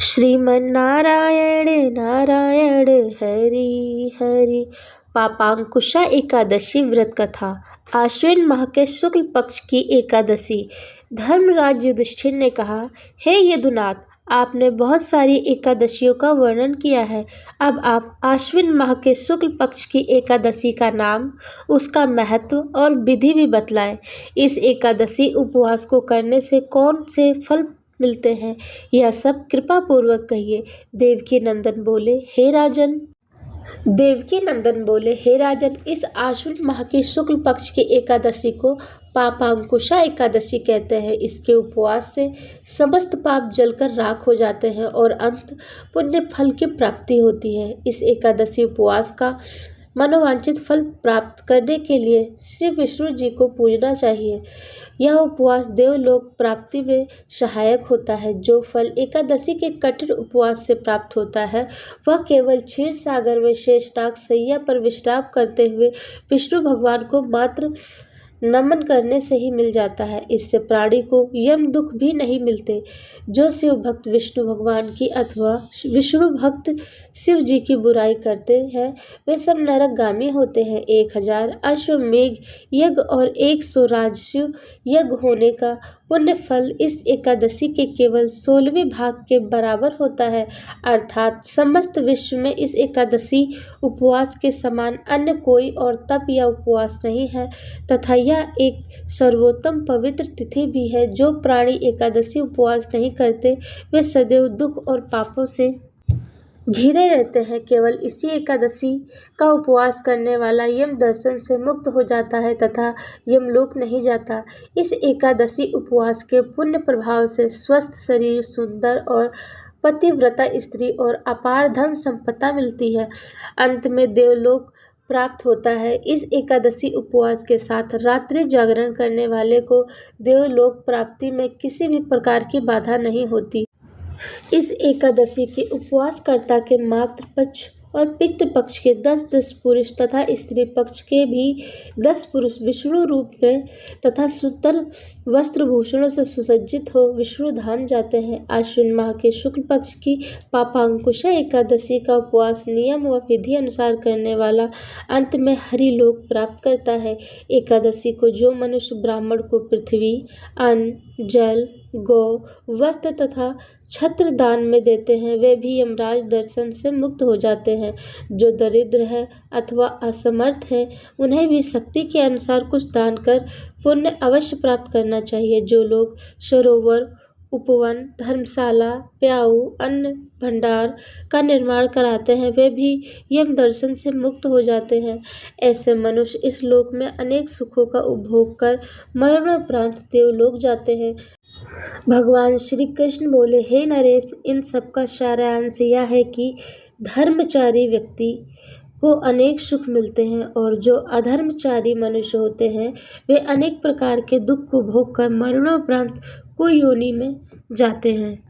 श्रीमन्नारायण नारायण हरि हरि। पापांकुशा एकादशी व्रत कथा। आश्विन माह के शुक्ल पक्ष की एकादशी। धर्मराज युधिष्ठिर ने कहा, हे यदुनाथ, आपने बहुत सारी एकादशियों का वर्णन किया है। अब आप आश्विन माह के शुक्ल पक्ष की एकादशी का नाम, उसका महत्व और विधि भी बतलाएं। इस एकादशी उपवास को करने से कौन से फल मिलते हैं, यह सब कृपा पूर्वक कहिए। देवकीनंदन बोले, हे राजन, इस आश्विन माह की शुक्ल पक्ष की एकादशी को पापांकुशा एकादशी कहते हैं। इसके उपवास से समस्त पाप जलकर राख हो जाते हैं और अंत पुण्य फल की प्राप्ति होती है। इस एकादशी उपवास का मनोवांछित फल प्राप्त करने के लिए श्री विष्णु जी को पूजना चाहिए। यह उपवास देवलोक प्राप्ति में सहायक होता है। जो फल एकादशी के कठिन उपवास से प्राप्त होता है, वह केवल क्षीर सागर में शेषनाग शैया पर विश्राम करते हुए विष्णु भगवान को मात्र नमन करने से ही मिल जाता है। इससे प्राणी को यम दुख भी नहीं मिलते। जो शिव भक्त विष्णु भगवान की अथवा विष्णु भक्त शिव जी की बुराई करते हैं, वे सब नरकगामी होते हैं। 1000 अश्वमेघ यज्ञ और 100 राजस्व यज्ञ होने का पुण्य फल इस एकादशी के केवल 16वें भाग के बराबर होता है। अर्थात समस्त विश्व में इस एकादशी उपवास के समान अन्य कोई और तप या उपवास नहीं है, तथा यह एक सर्वोत्तम पवित्र तिथि भी है। जो प्राणी एकादशी उपवास नहीं करते, वे सदैव दुख और पापों से घिरे रहते हैं। केवल इसी एकादशी का उपवास करने वाला यम दर्शन से मुक्त हो जाता है तथा यमलोक नहीं जाता। इस एकादशी उपवास के पुण्य प्रभाव से स्वस्थ शरीर, सुंदर और पतिव्रता स्त्री और अपार धन संपदा मिलती है। अंत में देवलोक प्राप्त होता है। इस एकादशी उपवास के साथ रात्रि जागरण करने वाले को देवलोक प्राप्ति में किसी भी प्रकार की बाधा नहीं होती। इस एकादशी के उपवासकर्ता के मातृ पक्ष और पितृ पक्ष के 10 पुरुष तथा स्त्री पक्ष के भी 10 पुरुष विष्णु रूप में तथा सुंदर वस्त्र भूषणों से सुसज्जित हो विष्णु धाम जाते हैं। आश्विन माह के शुक्ल पक्ष की पापांकुशा एकादशी का उपवास नियम व विधि अनुसार करने वाला अंत में हरिलोक प्राप्त करता है। एकादशी को जो मनुष्य ब्राह्मण को पृथ्वी, अन्न, जल, गौ, वस्त्र तथा छत्र दान में देते हैं, वे भी यमराज दर्शन से मुक्त हो जाते हैं। जो दरिद्र है अथवा असमर्थ है, उन्हें भी शक्ति के अनुसार कुछ दान कर पुण्य अवश्य प्राप्त करना चाहिए। जो लोग सरोवर, उपवन, धर्मशाला, प्याऊ, अन्न भंडार का निर्माण कराते हैं, वे भी यम दर्शन से मुक्त हो जाते हैं। ऐसे मनुष्य इस लोक में अनेक सुखों का उपभोग कर मरणोपरांत देवलोक जाते हैं। भगवान श्री कृष्ण बोले, हे नरेश, इन सब का सारांश यह है कि धर्मचारी व्यक्ति को अनेक सुख मिलते हैं और जो अधर्मचारी मनुष्य होते हैं, वे अनेक प्रकार के दुख को भोग कर मरणोपरांत कुयोनि में जाते हैं।